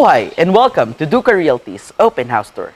Mabuhay and welcome to DUCA Realty's Open House Tour.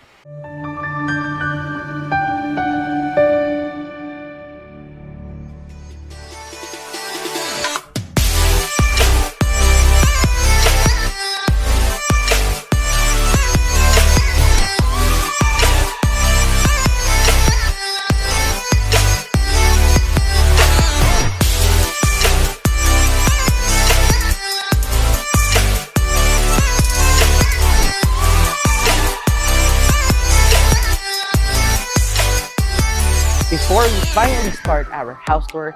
Before we finally start our house tour,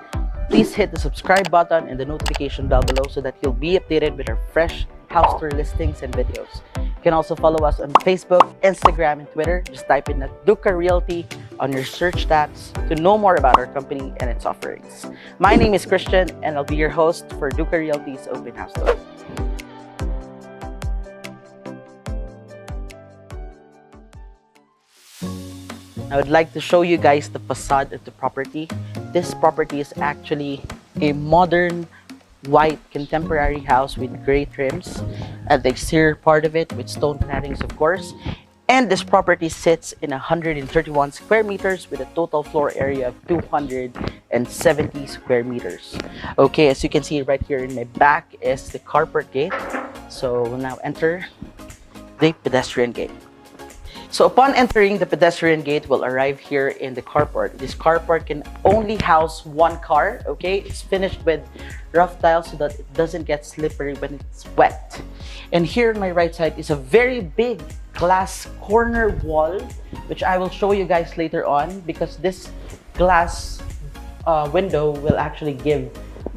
please hit the subscribe button and the notification bell below so that you'll be updated with our fresh house tour listings and videos. You can also follow us on Facebook, Instagram, and Twitter. Just type in DUCA Realty on your search tabs to know more about our company and its offerings. My name is Christian and I'll be your host for DUCA Realty's Open House Tour. I would like to show you guys the facade of the property. This property is actually a modern, white, contemporary house with gray trims at the exterior part of it with stone claddings, of course. And this property sits in 131 square meters with a total floor area of 270 square meters. Okay, as you can see right here in my back is the carport gate. So we'll now enter the pedestrian gate. So upon entering the pedestrian gate, we'll arrive here in the carport. This carport can only house one car, okay? It's finished with rough tiles so that it doesn't get slippery when it's wet. And here on my right side is a very big glass corner wall, which I will show you guys later on because this glass window will actually give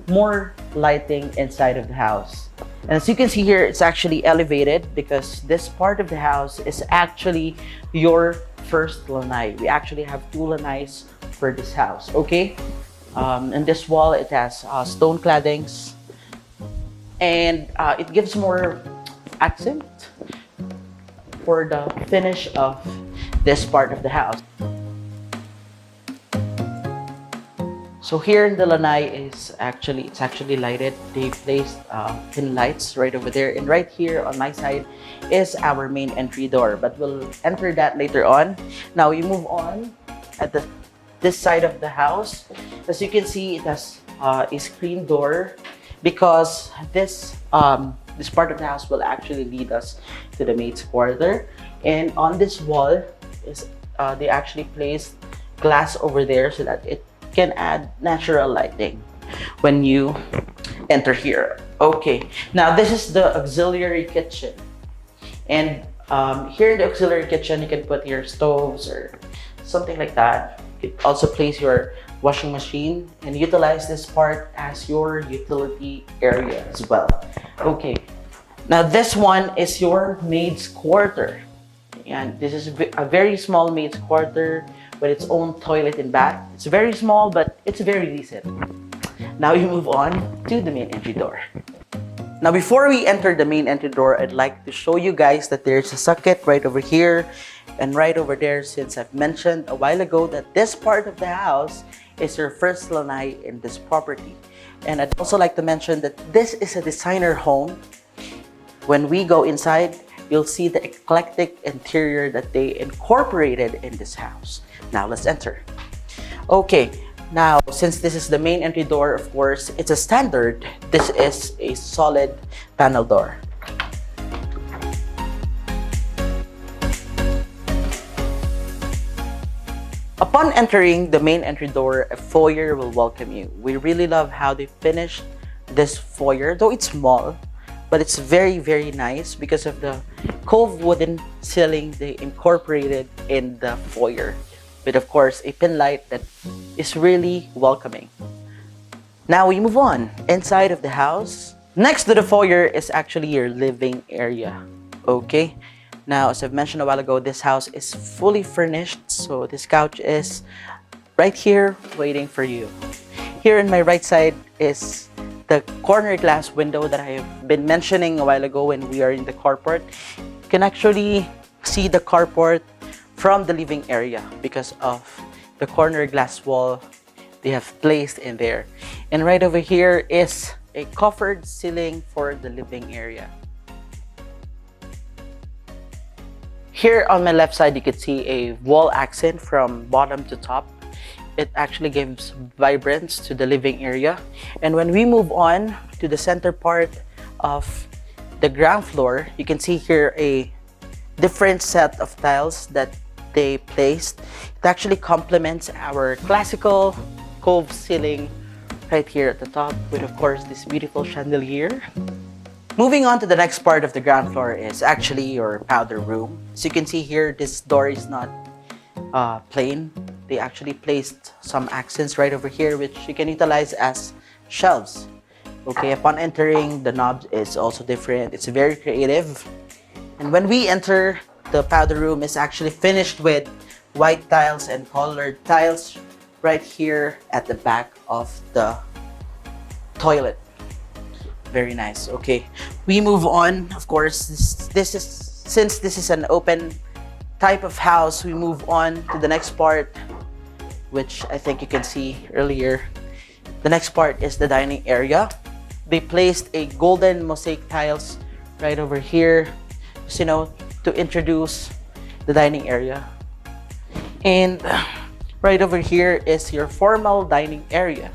more lighting inside of the house. And as you can see here, it's actually elevated because this part of the house is actually your first lanai. We actually have two lanais for this house, okay? And this wall, it has stone claddings and it gives more accent for the finish of this part of the house. So here in the lanai it's actually lighted. They placed thin lights right over there, and right here on my side is our main entry door, but we'll enter that later on. Now we move on at this side of the house. As you can see, it has a screen door because this part of the house will actually lead us to the maid's quarter. And on this wall is they actually placed glass over there so that it can add natural lighting when you enter here. Okay, now this is the auxiliary kitchen, and here in the auxiliary kitchen you can put your stoves or something like that. You can also place your washing machine and utilize this part as your utility area as well. Okay, now this one is your maid's quarter, and this is a very small maid's quarter with its own toilet and bath. It's very small, but it's very decent. Now we move on to the main entry door. Now before we enter the main entry door, I'd like to show you guys that there's a socket right over here and right over there, since I've mentioned a while ago that this part of the house is your first lanai in this property. And I'd also like to mention that this is a designer home. When we go inside, you'll see the eclectic interior that they incorporated in this house. Now let's enter. Okay, now since this is the main entry door, of course, it's a standard. This is a solid panel door. Upon entering the main entry door, a foyer will welcome you. We really love how they finished this foyer, though it's small, but it's very, very nice because of the cove wooden ceiling they incorporated in the foyer, with of course a pin light that is really welcoming. Now we move on inside of the house. Next to the foyer is actually your living area. Okay, now as I've mentioned a while ago, this house is fully furnished, so this couch is right here waiting for you. Here in my right side is the corner glass window that I have been mentioning a while ago when we are in the carport. You can actually see the carport from the living area because of the corner glass wall they have placed in there. And right over here is a covered ceiling for the living area. Here on my left side, you can see a wall accent from bottom to top. It actually gives vibrance to the living area. And when we move on to the center part of the ground floor, you can see here a different set of tiles that they placed. It actually complements our classical cove ceiling right here at the top with, of course, this beautiful chandelier. Moving on to the next part of the ground floor is actually your powder room. As you can see here, this door is not plain. They actually placed some accents right over here, which you can utilize as shelves. Okay, upon entering, the knob is also different. It's very creative. And when we enter, the powder room is actually finished with white tiles and colored tiles right here at the back of the toilet. Very nice. Okay, we move on. Of course, since this is an open type of house, we move on to the next part, which I think you can see earlier. The next part is the dining area. They placed a golden mosaic tiles right over here, just, to introduce the dining area. And right over here is your formal dining area.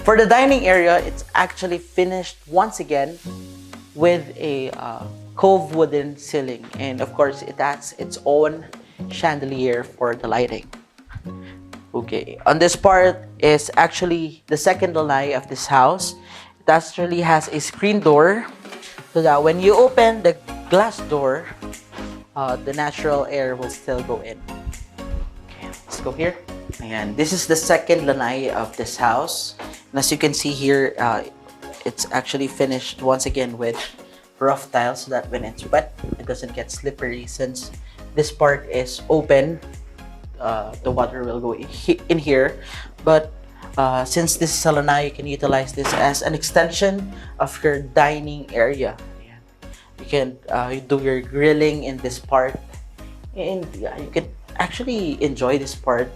For the dining area, it's actually finished once again with a cove wooden ceiling. And of course, it has its own chandelier for the lighting. Okay, on this part is actually the second lanai of this house. It actually has a screen door so that when you open the glass door, the natural air will still go in. Okay, let's go here. And this is the second lanai of this house. And as you can see here, it's actually finished once again with rough tiles so that when it's wet, it doesn't get slippery. Since this part is open, the water will go in here. But since this is a lanai, you can utilize this as an extension of your dining area. You can do your grilling in this part, and you can actually enjoy this part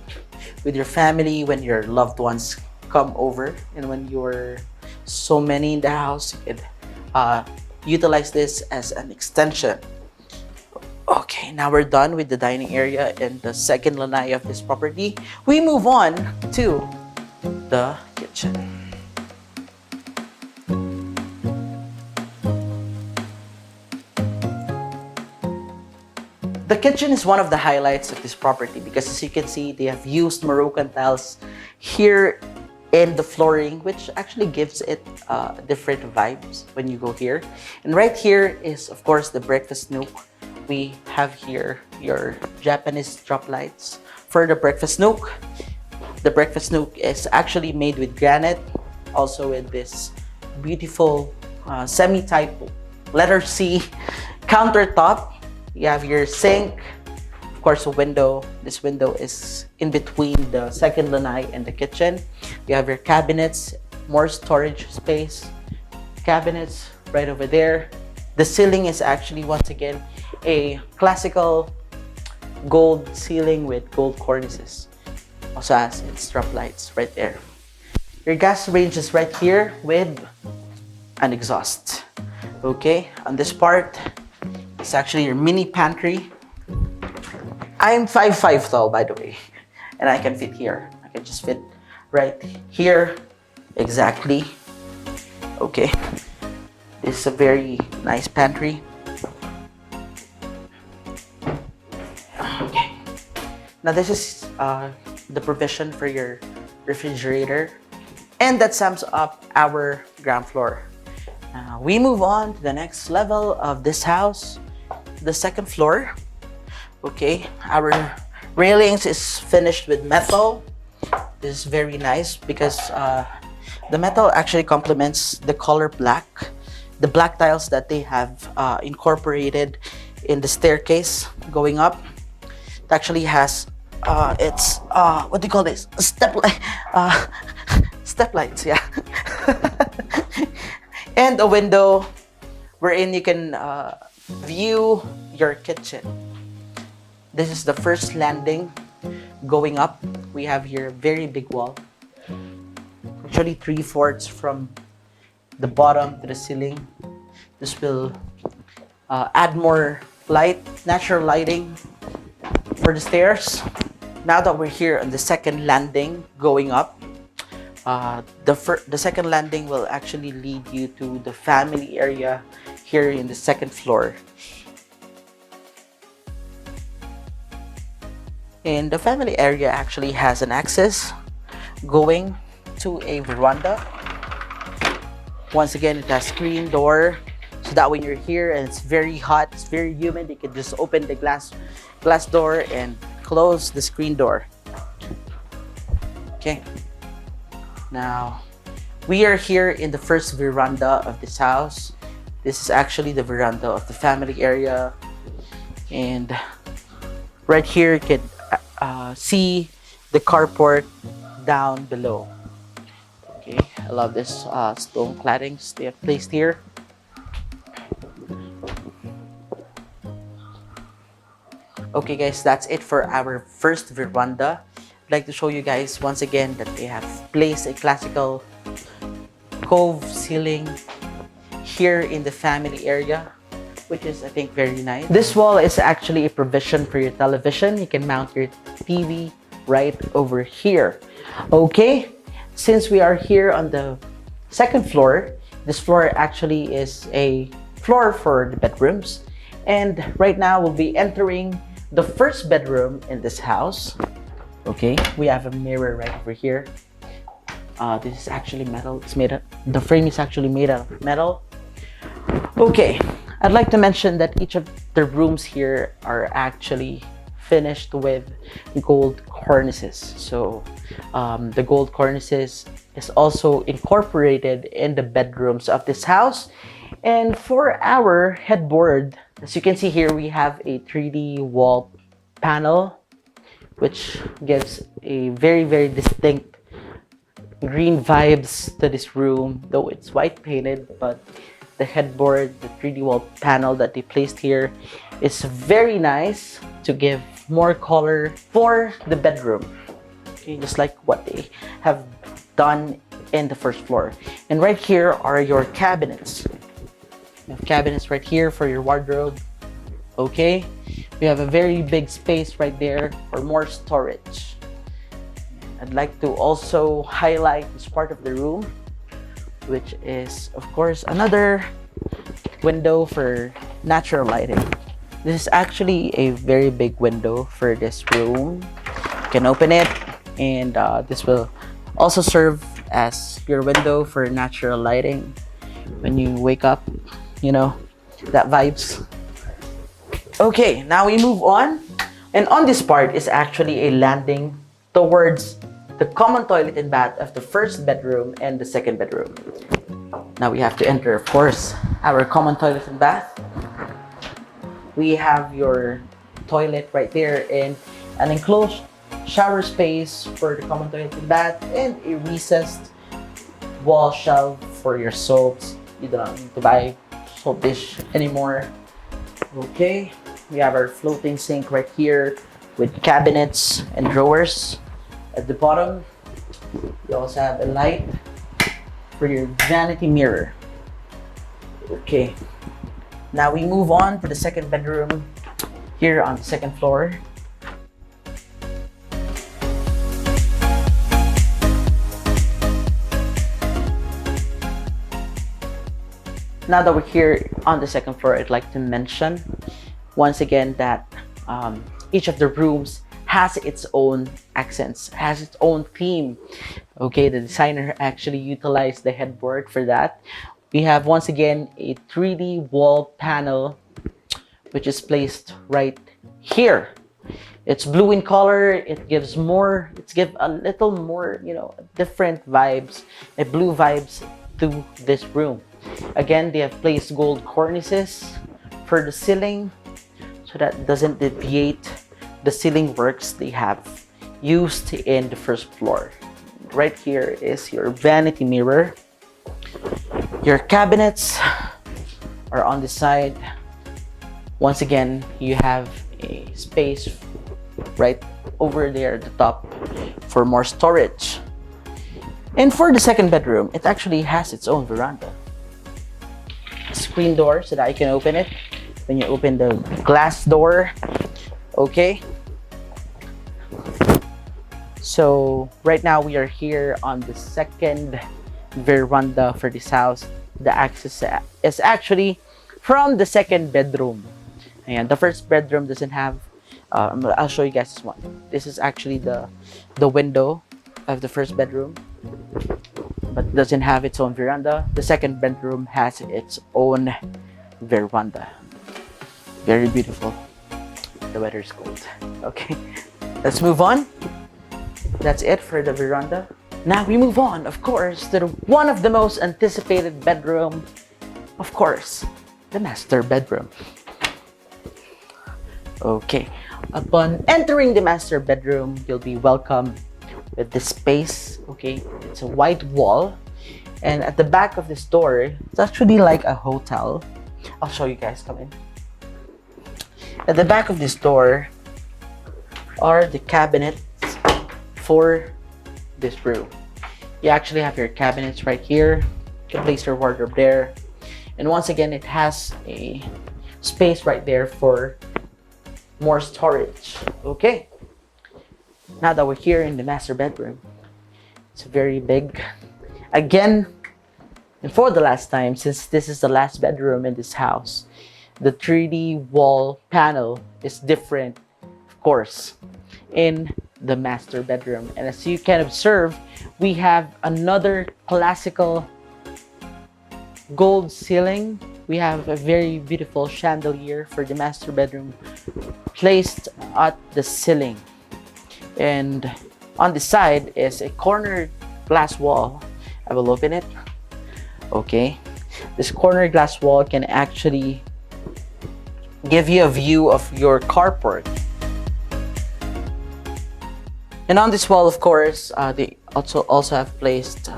with your family when your loved ones come over, and when you're so many in the house, you can utilize this as an extension. Okay, now we're done with the dining area and the second lanai of this property. We move on to the kitchen. The kitchen is one of the highlights of this property because, as you can see, they have used Moroccan tiles here in the flooring, which actually gives it different vibes when you go here. And right here is, of course, the breakfast nook. We have here your Japanese drop lights for the breakfast nook. The breakfast nook is actually made with granite, also with this beautiful semi-type letter C countertop. You have your sink, of course, a window. This window is in between the second lanai and the kitchen. You have your cabinets, more storage space. Cabinets right over there. The ceiling is actually, once again, a classical gold ceiling with gold cornices. Also has its drop lights right there. Your gas range is right here with an exhaust. Okay, on this part, it's actually your mini pantry. I'm 5'5" tall, by the way, and I can fit here. I can just fit right here, exactly. Okay, this is a very nice pantry. Okay, now this is the provision for your refrigerator, and that sums up our ground floor. We move on to the next level of this house, the second floor. Okay, our railings is finished with metal. This is very nice because the metal actually complements the color black. The black tiles that they have incorporated in the staircase going up. It actually has it's what do you call this? Step lights, yeah. And a window wherein you can view your kitchen. This is the first landing going up. We have here a very big wall. Actually 3/4 from the bottom to the ceiling. This will add more natural lighting for the stairs. Now that we're here on the second landing going up, the second landing will actually lead you to the family area here in the second floor. And the family area actually has an access going to a veranda. Once again, it has screen door, so that when you're here and it's very hot, it's very humid, you can just open the glass door and close the screen door. Okay. Now, we are here in the first veranda of this house. This is actually the veranda of the family area, and right here you can see the carport down below. Okay, I love this stone claddings they have placed here. Okay guys, that's it for our first veranda. I'd like to show you guys once again that they have placed a classical cove ceiling here in the family area, which is, I think, very nice. This wall is actually a provision for your television. You can mount your TV right over here. Okay, since we are here on the second floor, this floor actually is a floor for the bedrooms. And right now we'll be entering the first bedroom in this house. Okay, we have a mirror right over here. This is actually metal. The frame is actually made out of metal. Okay, I'd like to mention that each of the rooms here are actually finished with gold cornices. So the gold cornices is also incorporated in the bedrooms of this house. And for our headboard, as you can see here, we have a 3D wall panel, which gives a very, very distinct green vibes to this room, though it's white painted. But the headboard, the 3D wall panel that they placed here is very nice to give more color for the bedroom. Okay, just like what they have done in the first floor. And right here are your cabinets. You have cabinets right here for your wardrobe. Okay, we have a very big space right there for more storage. I'd like to also highlight this part of the room, which is, of course, another window for natural lighting. This is actually a very big window for this room. You can open it, and this will also serve as your window for natural lighting. When you wake up, you know, that vibes. Okay, now we move on. And on this part is actually a landing towards the common toilet and bath of the first bedroom and the second bedroom. Now we have to enter, of course, our common toilet and bath. We have your toilet right there and an enclosed shower space for the common toilet and bath, and a recessed wall shelf for your soaps. You don't need to buy soap dish anymore. Okay, we have our floating sink right here with cabinets and drawers. At the bottom, you also have a light for your vanity mirror. Okay, now we move on to the second bedroom here on the second floor. Now that we're here on the second floor, I'd like to mention once again that each of the rooms has its own accents, has its own theme. Okay, the designer actually utilized the headboard for that. We have once again a 3D wall panel, which is placed right here. It's blue in color. It gives a little more, different vibes, blue vibes to this room. Again, they have placed gold cornices for the ceiling, so that doesn't deviate the ceiling works they have used in the first floor. Right here is your vanity mirror. Your cabinets are on the side. Once again, you have a space right over there at the top for more storage. And for the second bedroom, it actually has its own veranda. A screen door so that I can open it. when you open the glass door. Okay. So right now we are here on the second veranda for this house. The access is actually from the second bedroom. And the first bedroom doesn't have, I'll show you guys this one. This is actually the window of the first bedroom, but doesn't have its own veranda. The second bedroom has its own veranda. Very beautiful. The weather is cold. Okay, let's move on. That's it for the veranda. Now we move on, of course, to one of the most anticipated bedroom. Of course, the master bedroom. Okay, upon entering the master bedroom, you'll be welcomed with this space. Okay, it's a white wall, and at the back of this door, it's actually like a hotel. I'll show you guys. Come in. At the back of this door are the cabinets for this room. You actually have your cabinets right here. You can place your wardrobe there, and once again, it has a space right there for more storage. Okay, now that we're here in the master bedroom, it's very big again, and for the last time, since this is the last bedroom in this house, the 3D wall panel is different, of course, in the master bedroom. And as you can observe, we have another classical gold ceiling. We have a very beautiful chandelier for the master bedroom placed at the ceiling, and on the side is a corner glass wall. I will open it. Okay, this corner glass wall can actually give you a view of your carport. And on this wall, of course, they also have placed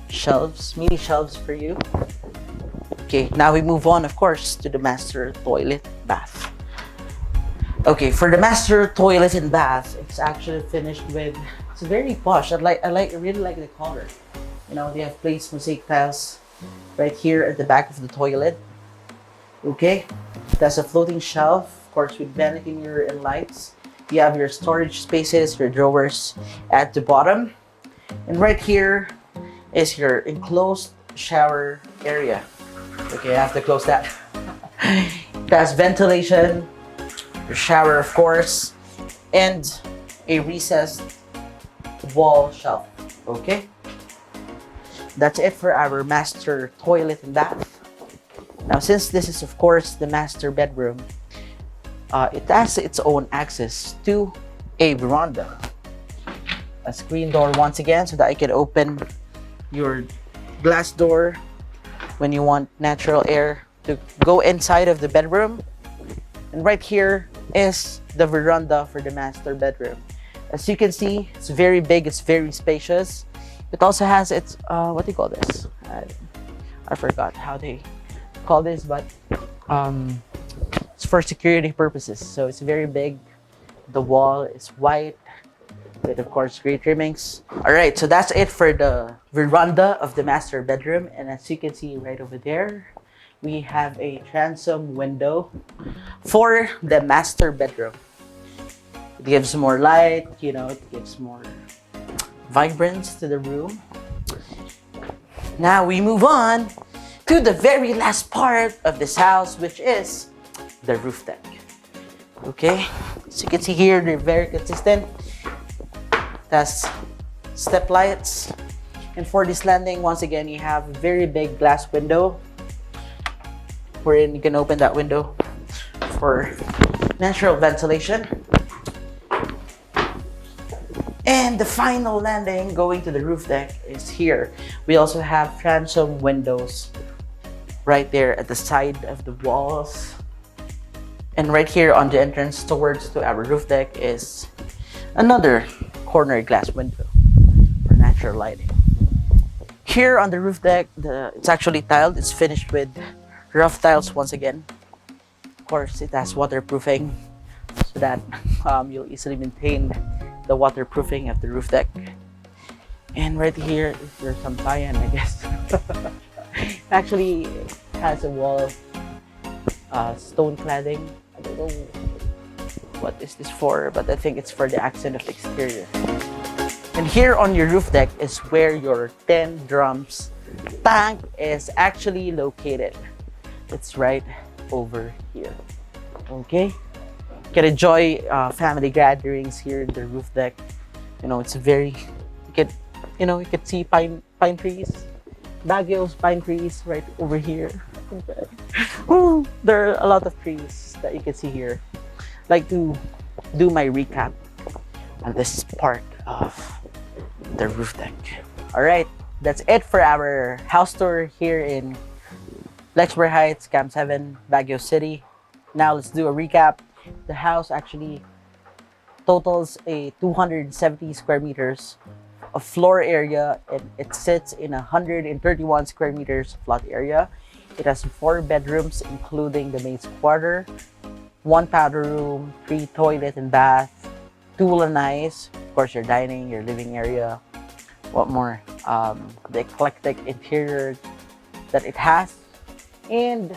shelves, mini shelves for you. Okay, now we move on, of course, to the master toilet bath. Okay, for the master toilet and bath, it's actually finished with, it's very posh. I really like the color. You know, they have placed mosaic tiles right here at the back of the toilet. Okay, that's a floating shelf, of course, with vanity mirror and lights. You have your storage spaces, your drawers at the bottom. And right here is your enclosed shower area. Okay, I have to close that. That's ventilation, your shower, of course, and a recessed wall shelf. Okay, that's it for our master toilet and bath. Now, since this is, of course, the master bedroom, it has its own access to a veranda. A screen door once again, so that I can open your glass door when you want natural air to go inside of the bedroom. And right here is the veranda for the master bedroom. As you can see, it's very big, it's very spacious. It also has its, what do you call this? I forgot how they call this, but it's for security purposes. So it's very big. The wall is white with, of course, gray trimmings. All right, so that's it for the veranda of the master bedroom. And as you can see right over there, we have a transom window for the master bedroom. It gives more light, you know, it gives more vibrance to the room. Now we move on to the very last part of this house, which is the roof deck. Okay, so you can see here, they're very consistent. That's step lights. And for this landing, once again, you have a very big glass window wherein you can open that window for natural ventilation. And the final landing going to the roof deck is here. We also have transom windows right there at the side of the walls. And right here on the entrance towards to our roof deck is another corner glass window for natural lighting. Here on the roof deck, it's actually tiled. It's finished with rough tiles once again. Of course, it has waterproofing so that you'll easily maintain the waterproofing of the roof deck. And right here, there's some tie-in, I guess. Actually, it has a wall stone cladding. I don't know what is this for, but I think it's for the accent of the exterior. And here on your roof deck is where your 10 drums tank is actually located. It's right over here. Okay, you can enjoy family gatherings here in the roof deck. You know, it's very, you could see pine trees, Baguio's pine trees right over here. Woo, there are a lot of trees that you can see here. Like to do my recap on this part of the roof deck. All right, that's it for our house tour here in LEXBER Heights, Camp 7, Baguio City. Now let's do a recap. The house actually totals a 270 square meters of floor area, and it sits in 131 square meters lot area. It has 4 bedrooms, including the maid's quarter, 1 powder room, 3 toilet and bath, 2 lanais, of course your dining, your living area. What more? The eclectic interior that it has, and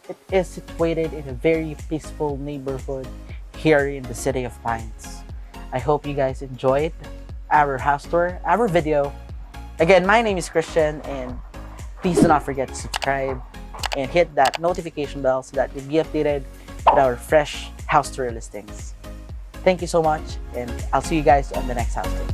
it is situated in a very peaceful neighborhood here in the City of Pines. I hope you guys enjoyed our house tour, our video. Again, my name is Christian, and please do not forget to subscribe and hit that notification bell so that you'll be updated with our fresh house tour listings. Thank you so much, and I'll see you guys on the next house tour.